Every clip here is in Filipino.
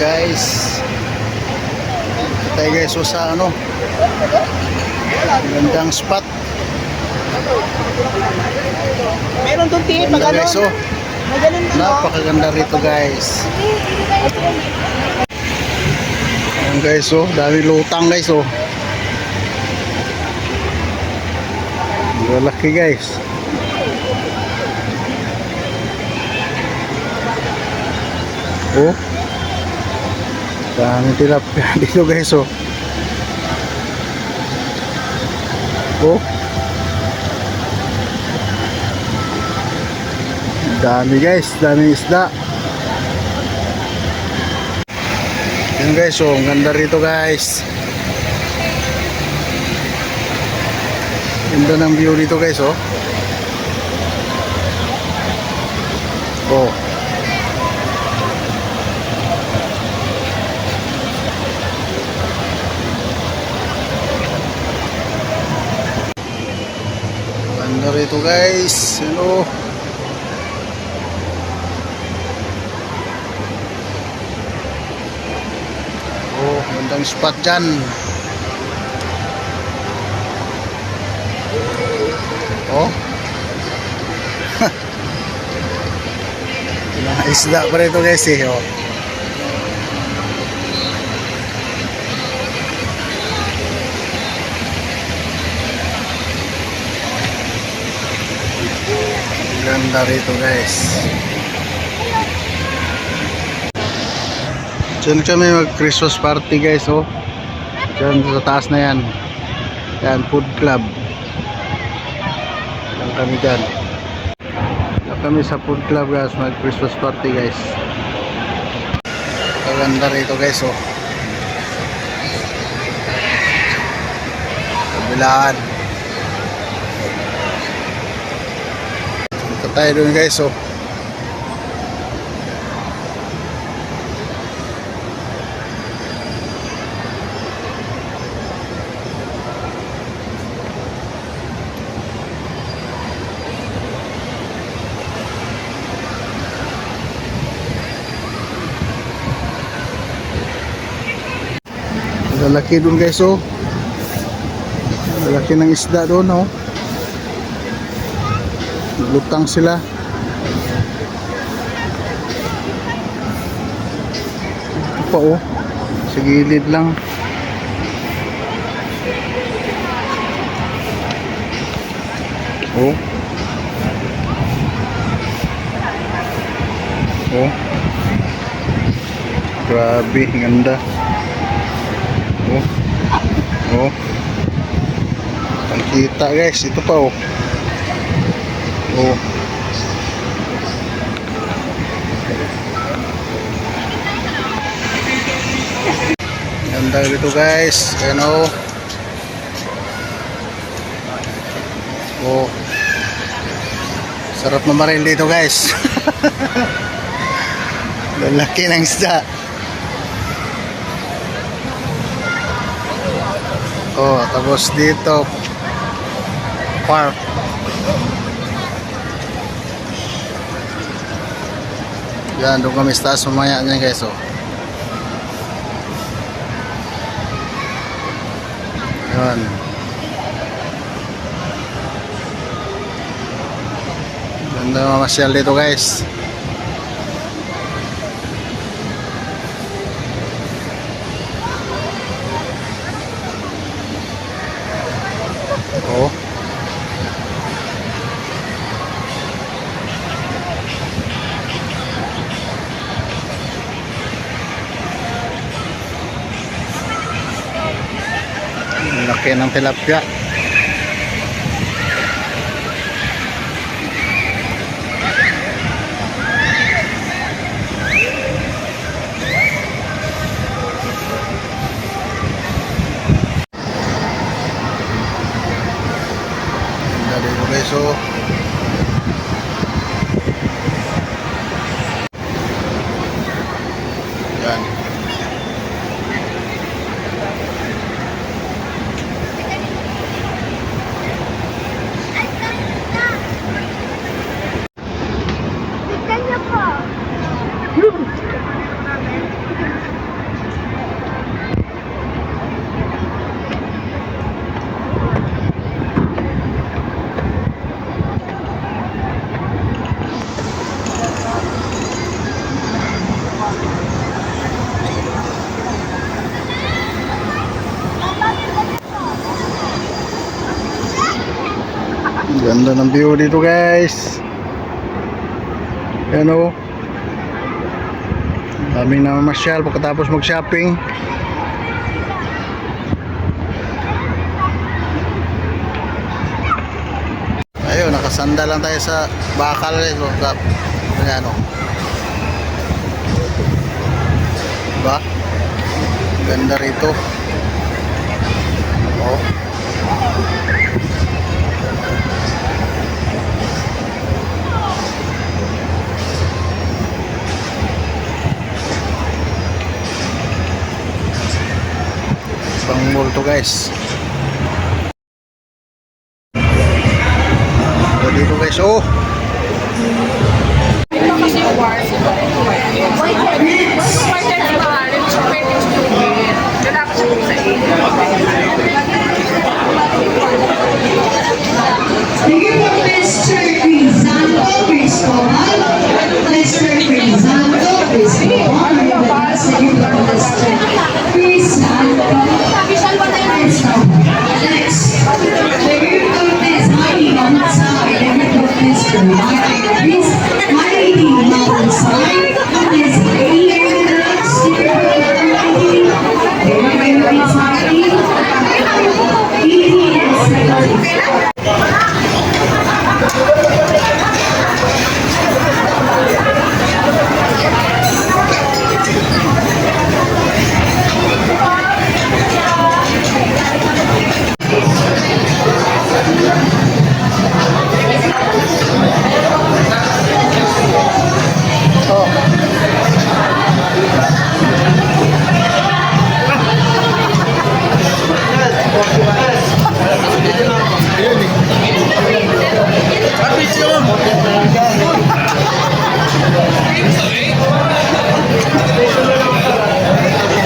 guys. Tayo guys so sa ano, gandang spot. Meron doon tiip pag Ganda ano. guys oh. May ganun din oh. Napakaganda rito guys. Ayan guys oh, dami lutang guys oh. Lalaki guys. Oh, dami tilapia dito guys oh. Oh, dami guys, dami isda. Yan guys oh, ang ganda rito guys. Ganda ng view dito guys oh. Oh, ganda rito guys. Ano? Oh, gandang spot dyan. Oh. Mga isda pa rito guys eh. Oh. Ganda rito guys. Diyan kami mag Christmas party guys oh. Diyan sa taas na yan. Yan, food club. Yan kami dyan. Yan kami sa food club guys, mag Christmas party guys. Ganda rito guys oh. Kabilaan. Ito tayo dun guys oh. Lalaki dun guys oh. Lalaki ng isda doon oh. Lutang sila. Ito pa oh. Sa gilid lang. Oh. Oh. Grabe, ganda. Oh. Oh. Ang kita guys, ito pa oh. Oh. Ganda dito guys. Ayan oh. Oh. Sarap mamaril dito guys. Lalaki ng isda. Oh, tapos dito park. Yan, doon kami sa taas mamaya niyan guys oh. Yan. Ganda mamasyal dito guys. Oh. Laki ng tilapia. Dari beso. Yan. Ganda ng view dito guys. Yan o. Daming namamasyal pagkatapos mag-shopping. Ayun, nakasanda lang tayo sa bakal ito. Ayan o. Diba? Ganda rito. Oh. Pang mall to guys. So, dito guys, oh. Ito kasi yung wars. Partner sa mahal, yung pwede yung student. Kaya dapat siya kung sa Thank you for Mr. Crisanto Criscoban. Mr. Crisanto Criscoban. Thank you for Mr. Crisanto Criscoban. Next. Thank you for Ms. Heidi Mahunsay. Thank you for Mr. Miss Heidi Mahunsay. Ms. Heidi Mahunsay. Thank you for Ms. Heidi.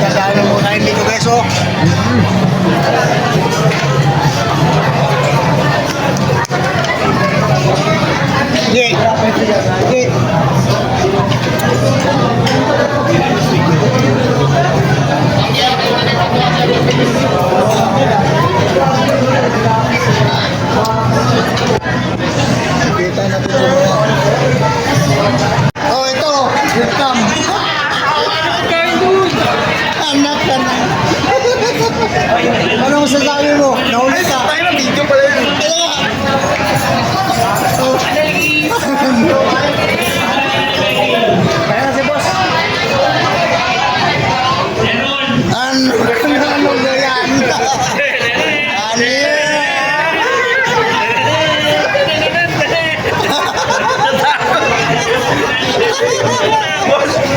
Kasama mo na dito guys, oh. Sige. Sige. Kita natin ito muna. Oh, ito. Welcome. Anak ka na. Ano masasabi mo? Nahuli ka. Tayo na video pala yun. Kaya na si boss. Ano na yan? Ano yan?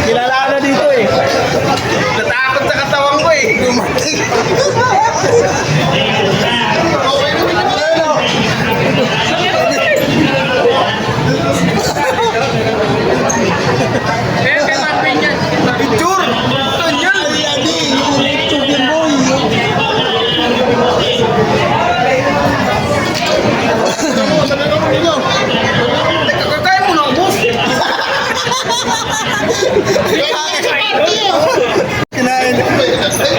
Kilala ka na dito eh. Natakot sa katawan ko eh. Dumating. Picture! Ganyan! Yadi! Picture din boy! Kaya mo na ubos! Kinain!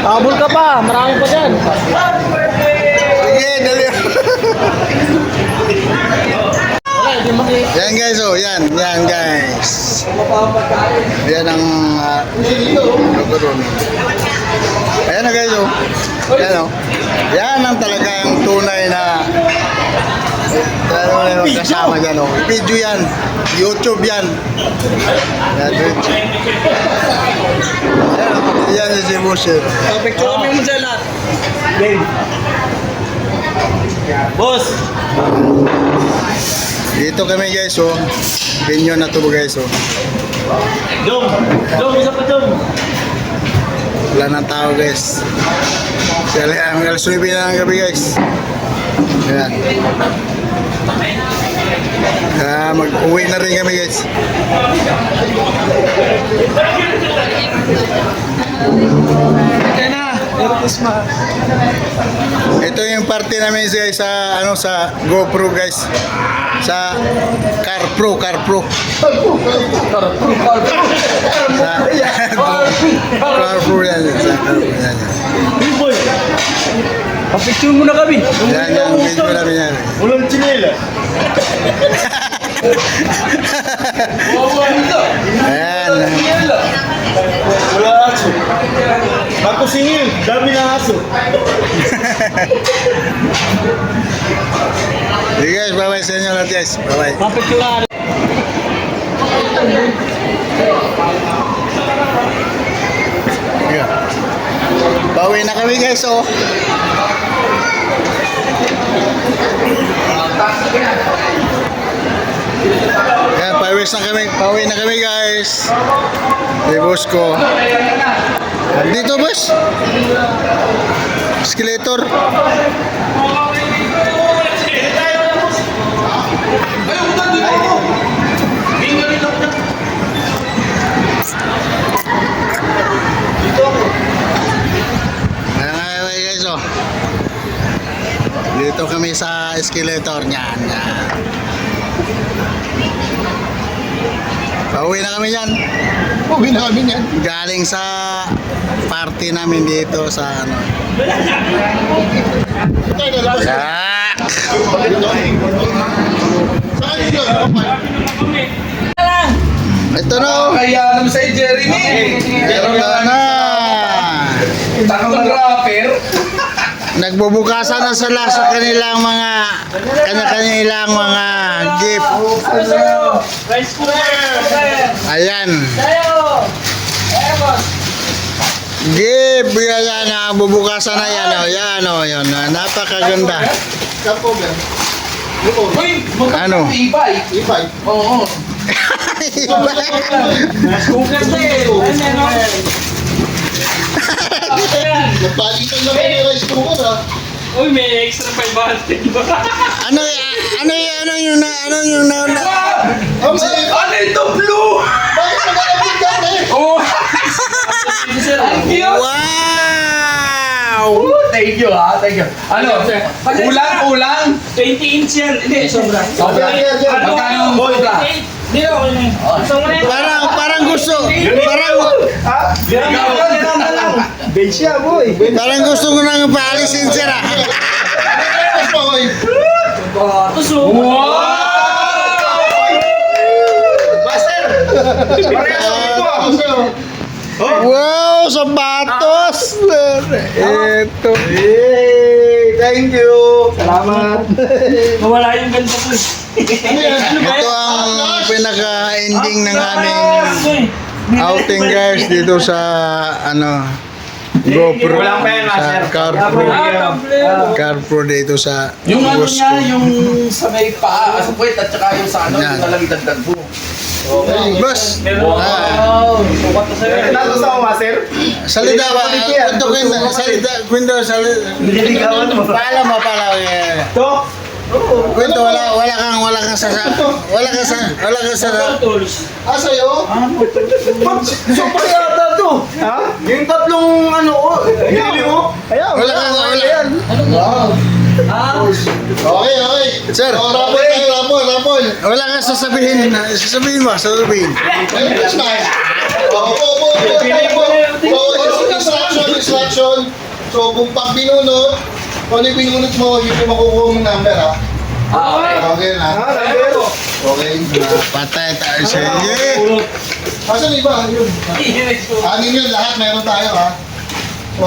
Habol ka pa, marami pa dyan. Sige, dali! Yan guys, oh, yan guys. Yan ang logo doon. Ayan na guys, oh. Yan, oh. Yan ang talagang tunay na kasama dyan, oh. Video yan. YouTube yan. Yan, yan si Busher. Picture kami mo dyan lahat. Game. Boss! Dito kami guys, oh. Binyo na to guys, oh. Dong! Dong, isa pa dong! Wala ng tao guys. Ang alas 9 na ng gabi guys. Ayan. Mag-uwi na rin kami guys. Kaya na! Merry Christmas! Ito yung party namin guys sa sa GoPro guys. Sa CarPro. Sa CarPro yan. Sa CarPro yan. Hey boy! Papicture mo na kami! Yan, video namin yan. Walang chinela! Ayan. Wala aso. Bago singil, dami ng aso. Sige guys, bye-bye sa inyo lahat guys. Bye-bye. Papicturan. Yeah. Bawi na kami guys, oh. Yan, pauwi na kami guys. May boss ko. Dito boss. Escalator. Ayan guys, oh. Dito kami sa escalator niyan. Pauwi na kami yan. Pauwi na kami yan. Galing sa party namin dito sa ano. Ito na. Kaya alam sa Jeremy. Ito na. Tatlong rapper. Nagbubukasan na sila sa kanilang mga kanilang mga gift. Rice cooker. Ayan. Gift yan na bubukasan na yan. Oh, yan oh, yan. Napakaganda. Uy, Ano? Ibay. Ibay. Oo. Rice cooker din. Napalitan lang yung rice cooker ah. Uy, may extra 500 ba? Ano yung Ano ito, blue? Bakit nag-alapit ka eh? Oh. Thank you. Wow! Thank you ha, thank you. Ano? Ulang? 20 inch yan. Hindi, sobra. Sobra. Magkano ang sobra? Hindi, okay na yun. Gusto mo na yun? Parang gusto. Parang gusto ko nang paalisin sir ah. Tuso. Wow, sapatos! Ito. Thank you. Salamat. Mawala yung ganito po. Ito ang pinaka-ending ng aming outing guys dito sa ano GoPro sa CarPro dito sa Yung ano boss niya, ko. yung sa may paa, sa puwet at saka yung sa ano, Yan. yung nalang dagdag mo. Boss, Sukat na sa'yo. salita ba? Kwento, salita. Paalam mo, paalam. Kwento, wala kang sasa. Tools. Sa'yo? Super yata to. Ha? Yung tatlong ano ko. Hindi mo? Wala yan. Okay. Sir, rapol. Wala kang sasabihin. Sasabihin mo. Instruction. So, kung pag binunod, kung ano yung binunod mo, yun yung makukuha mong number, ha? Okay na. Okay. Patay tayo siya. Asan yung iba? Yun. Anin yun, lahat meron tayo, ha? So,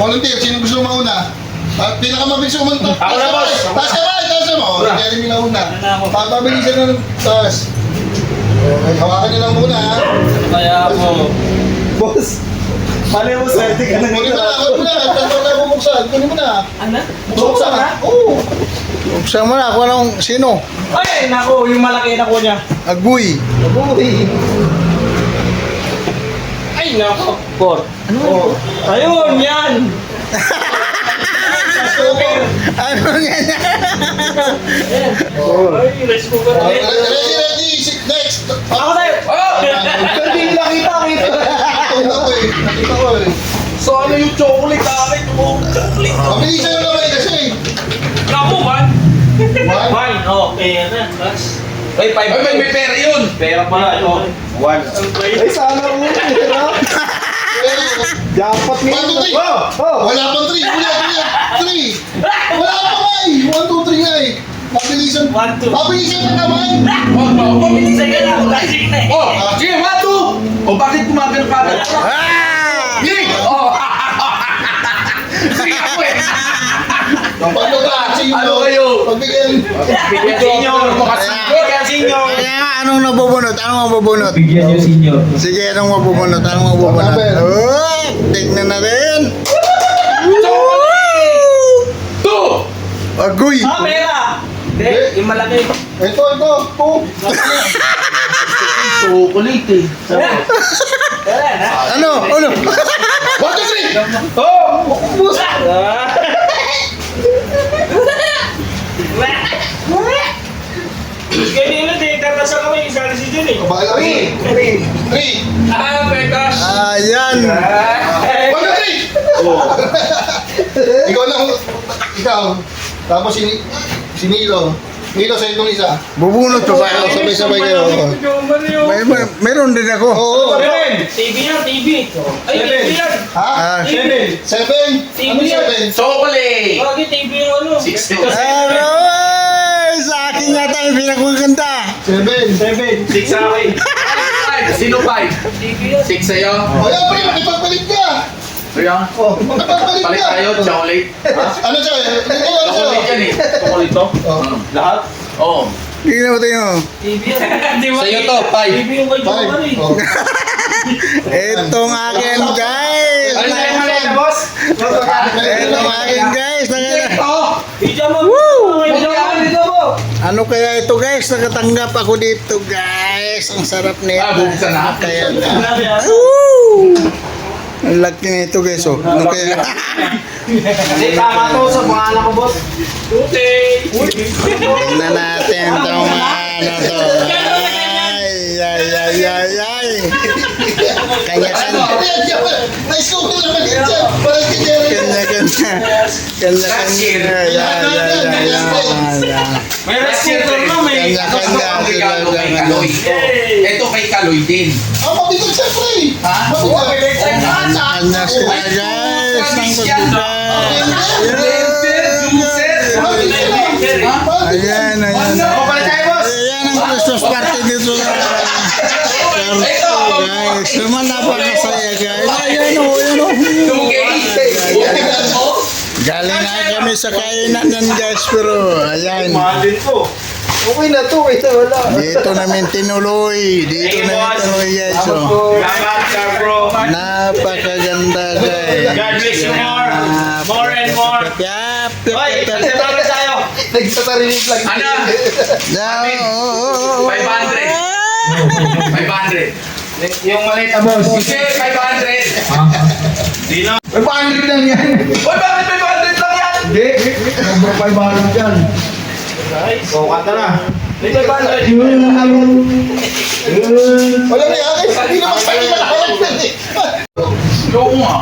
volunteer, sino gusto mauna? At pinakamabilis umunta. Ako na, boss. Taas ka ba? Taas ka mo. Jeremy na una. Papabilisan na ng taas. Okay, hawakan niyo lang muna, ha? Kaya ako. Boss, mali mo, swerte ka na. Kunin mo na. Tanto na bubuksan. Kunin mo na. Ano? Bubuksan na? Oo. Buksan mo na. Kung anong sino? Ay, naku, yung malaki na ko niya. Aguy. Ay, naku. Ano? Ayun, yan. Ano yan? Ay, rice cooker. Ready. Next. Ako tayo. Hindi nila kita. Nakita ko eh. So ano yung chocolate? Bakit mo chocolate? Mabilisan nyo naman kasi. Naku, one. One. One. Oh, pera. Bas. Ay, may pera yun. Pera pala. Ito. One. Ay, Sana mo. Jackpot niya. 1, 2, 3. Wala pang 3. Kuya. 3. Wala pa nga eh. 1, 2, 3 nga eh. Mabilisan Pabilisan ka naman! Oh, sige, 1, 2. O, bakit gumagano ka agad? Ah! Sige! Oh! Sige ako eh! Paano ka? Ano kayo? Pagbigyan. Bigyan senior! Kaya nga, anong nabubunot? Anong mabubunot? Bigyan niyo senior. Sige, anong mabubunot? Anong mabubunot? Number. Oh, tignan natin. 2! Agoy! Hindi, yung malaki. Ito. Po. Chocolate eh. Ano? 1, 2, 3! Ganyan na din, tatasa kami, isa na si Jun eh. Bahala ka. 3. Ah, my gosh! Ayan. 1, 2, 3! Ikaw lang. Ikaw. Tapos si Nilo. Nilo sa itong isa. Bubunot pa ba? Sabay-sabay kayo. Meron din ako. Oo. TV yan, TV. Ay, TV yan. Ha? Ah, 7. Ano 7? Chocolate! Bakit TV yung ano? 6 aroy! Sa akin yata yung pinakaganda. 7. 6 sa akin. Sino 5? TV yan. 6 sa'yo? O yan, pre, makipagpalit ka. Kaya? Makipagpalit Palit ka. tayo, chocolate. Ano siya? Ano Chocolate yan siya? eh. Chocolate to? Oh. Lahat? Oo. Tingnan mo tayo. TV yan. Sa'yo to, 5. TV yung kay Five. Joker eh. Oh. Itong akin, guys. Ano sa'yo maleta, boss? Itong akin, guys. Ito! Video mo. Woo! Video mo. Ano kaya ito, guys? Nakatanggap ako dito, guys. Ang sarap nito. Ah, buksan na. Kaya Grabe ah. Woo! Ang laki nito, guys. Oh. Ano kaya? Hindi, tama to sa pangalan ko, boss. Okay. Tingnan natin itong ano to. Ay. Kanya-kanya. Nice ko ko naman yan. Parang kanyari. Kanya-kanya. May receiver na, may. Kanya-kanya. Kay Kaloy. Ito kay Kaloy din. Mabigat siya, pre. Ha? Mabigat. Kanya sila, guys. Ang Juicer. Ayan. Ayan ang Christmas party dito sa Carto, guys. Naman napakasaya, guys. Ayan o. 2K. Galing nga kami sa kainan yan, guys. Pero, ayan. Mahal din to. Okay na to, wala. Dito namin tinuloy. Guys. So, Salamat, bro. napakaganda, guys. God bless you more. More and more. Yap. Salamat tayo. Nagsatarinig lang. Ano? 500. Yung malita, boss. Okay, 500. Sino? May 500 lang yan. Uy, bakit 500 lang yan? Hindi. Sobrang 500 yan. So, kanta na. May 500. Wala na yan. Hindi naman sa'yo na lahat yan eh. Oo nga.